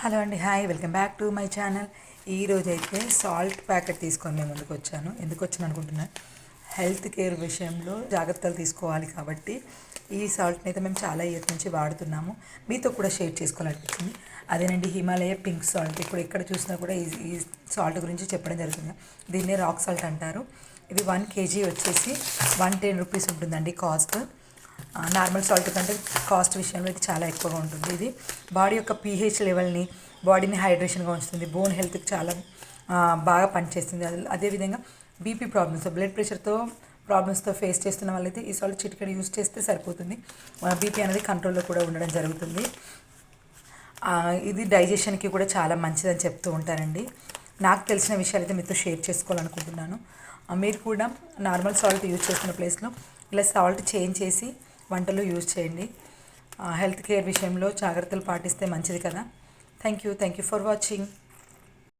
Hello అండి, hi, welcome back to my channel. ఈరోజైతే salt packet తీసుకొని మేము ముందుకు వచ్చాను. ఎందుకు వచ్చాను అనుకుంటున్నాను, హెల్త్ కేర్ విషయంలో జాగ్రత్తలు తీసుకోవాలి కాబట్టి ఈ సాల్ట్ని అయితే మేము చాలా ఇయర్ నుంచి వాడుతున్నాము. మీతో కూడా షేర్ చేసుకోవాలనిపించింది. అదేనండి, హిమాలయ పింక్ సాల్ట్. ఇప్పుడు ఎక్కడ చూసినా కూడా ఈ సాల్ట్ గురించి చెప్పడం జరుగుతుంది. దీన్నే రాక్ సాల్ట్ అంటారు. ఇది 1 kg వచ్చేసి 110 రూపీస్ ఉంటుందండి కాస్ట్. నార్మల్ సాల్ట్ కంటే కాస్ట్ విషయంలో ఇది చాలా ఎక్కువగా ఉంటుంది. ఇది బాడీ యొక్క పీహెచ్ లెవెల్ని, బాడీని హైడ్రేషన్గా ఉంచుతుంది. బోన్ హెల్త్కి చాలా బాగా పనిచేస్తుంది. అదేవిధంగా బీపీ ప్రాబ్లమ్స్, బ్లడ్ ప్రెషర్తో ప్రాబ్లమ్స్తో ఫేస్ చేస్తున్న వాళ్ళైతే ఈ సాల్ట్ చిటికెడు యూస్ చేస్తే సరిపోతుంది. బీపీ అనేది కంట్రోల్లో కూడా ఉండడం జరుగుతుంది. ఇది డైజెషన్కి కూడా చాలా మంచిదని చెప్తూ ఉంటారండి. నాకు తెలిసిన విషయాలు అయితే మీతో షేర్ చేసుకోవాలనుకుంటున్నాను. మీరు కూడా నార్మల్ సాల్ట్ యూజ్ చేస్తున్న ప్లేస్లో ఇలా సాల్ట్ చేంజ్ చేసి వంటలో యూజ్ చేయండి. హెల్త్ కేర్ విషయంలో జాగ్రత్తలు పాటిస్తే మంచిది కదా. Thank you for watching.